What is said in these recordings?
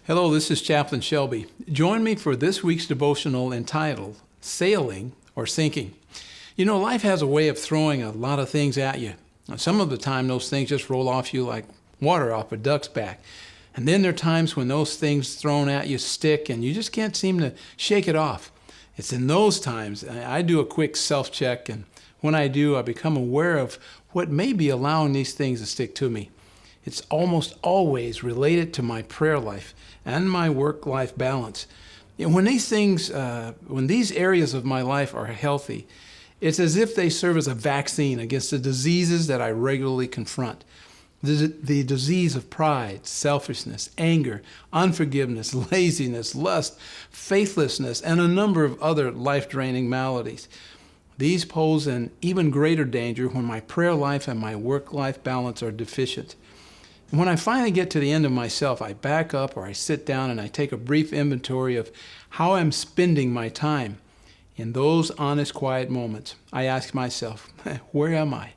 Hello, this is Chaplain Shelby. Join me for this week's devotional entitled Sailing or Sinking. You know, life has a way of throwing a lot of things at you. Some of the time, those things just roll off you like water off a duck's back. And then there are times when those things thrown at you stick and you just can't seem to shake it off. It's in those times I do a quick self-check, and when I do, I become aware of what may be allowing these things to stick to me. It's almost always related to my prayer life and my work-life balance. And when these areas of my life are healthy, it's as if they serve as a vaccine against the diseases that I regularly confront. The disease of pride, selfishness, anger, unforgiveness, laziness, lust, faithlessness, and a number of other life-draining maladies. These pose an even greater danger when my prayer life and my work-life balance are deficient. And when I finally get to the end of myself, I back up or I sit down and I take a brief inventory of how I'm spending my time. In those honest, quiet moments, I ask myself, where am I?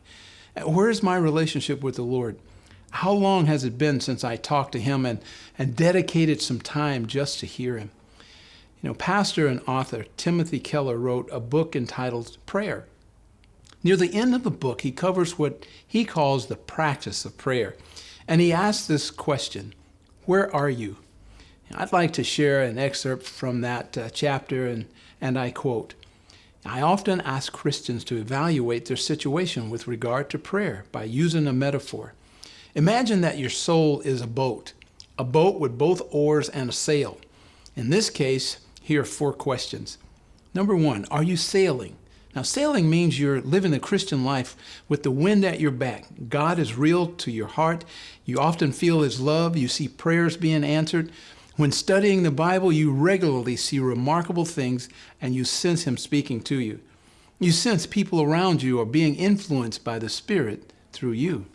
Where is my relationship with the Lord? How long has it been since I talked to Him and dedicated some time just to hear Him? You know, pastor and author Timothy Keller wrote a book entitled Prayer. Near the end of the book, he covers what he calls the practice of prayer. And he asks this question, where are you? I'd like to share an excerpt from that chapter, and I quote, I often ask Christians to evaluate their situation with regard to prayer by using a metaphor. Imagine that your soul is a boat with both oars and a sail. In this case, here are 4 questions. Number 1, are you sailing? Now, sailing means you're living the Christian life with the wind at your back. God is real to your heart. You often feel His love. You see prayers being answered. When studying the Bible, you regularly see remarkable things and you sense Him speaking to you. You sense people around you are being influenced by the Spirit through you.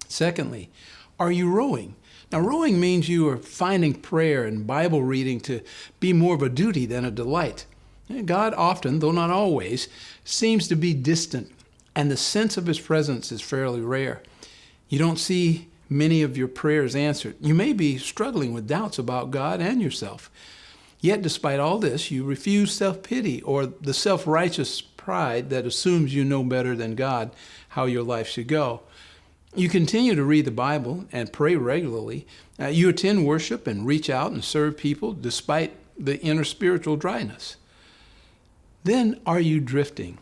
Secondly, are you rowing? Now, rowing means you are finding prayer and Bible reading to be more of a duty than a delight. God often, though not always, seems to be distant, and the sense of His presence is fairly rare. You don't see many of your prayers answered. You may be struggling with doubts about God and yourself. Yet, despite all this, you refuse self-pity or the self-righteous pride that assumes you know better than God how your life should go. You continue to read the Bible and pray regularly. You attend worship and reach out and serve people despite the inner spiritual dryness. Then are you drifting?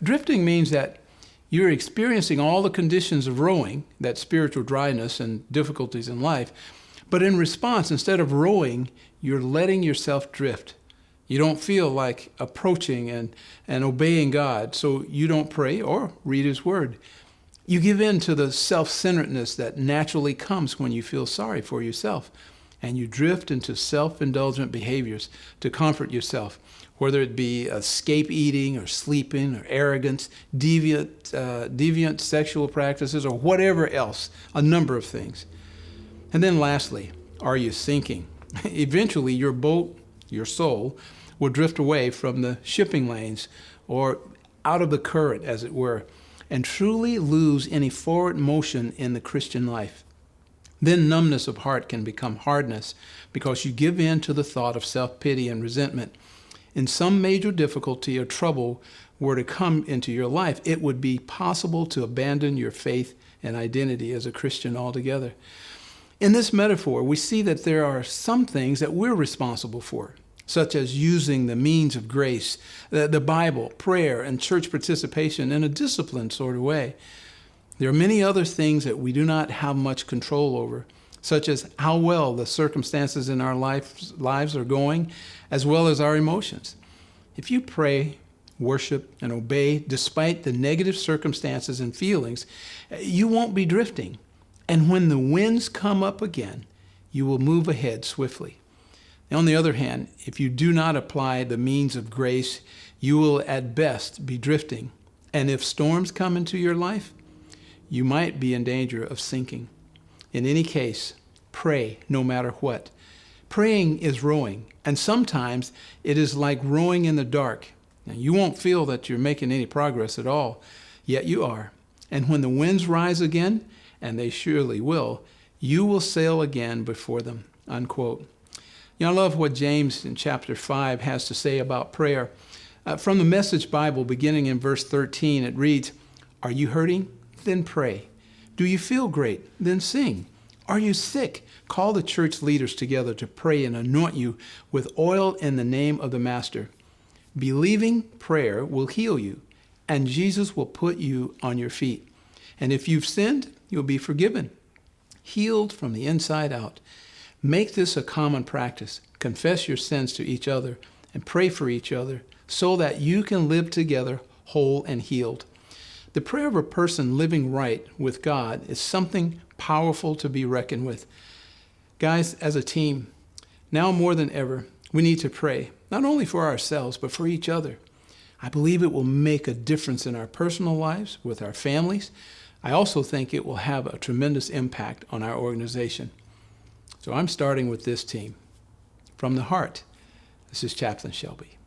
Drifting means that you're experiencing all the conditions of rowing, that spiritual dryness and difficulties in life, but in response, instead of rowing, you're letting yourself drift. You don't feel like approaching and obeying God, so you don't pray or read His Word. You give in to the self-centeredness that naturally comes when you feel sorry for yourself, and you drift into self-indulgent behaviors to comfort yourself, whether it be escape eating or sleeping or arrogance, deviant sexual practices, or whatever else, a number of things. And then lastly, are you sinking? Eventually, your boat, your soul, will drift away from the shipping lanes or out of the current, as it were, and truly lose any forward motion in the Christian life. Then numbness of heart can become hardness because you give in to the thought of self-pity and resentment. In some major difficulty or trouble were to come into your life, it would be possible to abandon your faith and identity as a Christian altogether. In this metaphor, we see that there are some things that we're responsible for, such as using the means of grace, the Bible, prayer, and church participation in a disciplined sort of way. There are many other things that we do not have much control over, such as how well the circumstances in our lives are going, as well as our emotions. If you pray, worship, and obey despite the negative circumstances and feelings, you won't be drifting. And when the winds come up again, you will move ahead swiftly. On the other hand, if you do not apply the means of grace, you will at best be drifting. And if storms come into your life, you might be in danger of sinking. In any case, pray no matter what. Praying is rowing, and sometimes it is like rowing in the dark. Now, you won't feel that you're making any progress at all, yet you are. And when the winds rise again, and they surely will, you will sail again before them. unquote. I love what James in chapter 5 has to say about prayer. From the Message Bible, beginning in verse 13, it reads, "Are you hurting? Then pray. Do you feel great? Then sing. Are you sick? Call the church leaders together to pray and anoint you with oil in the name of the Master. Believing prayer will heal you, and Jesus will put you on your feet. And if you've sinned, you'll be forgiven, healed from the inside out. Make this a common practice. Confess your sins to each other and pray for each other so that you can live together whole and healed." The prayer of a person living right with God is something powerful to be reckoned with. Guys, as a team, now more than ever, we need to pray, not only for ourselves, but for each other. I believe it will make a difference in our personal lives, with our families. I also think it will have a tremendous impact on our organization. So I'm starting with this team. From the heart, this is Chaplain Shelby.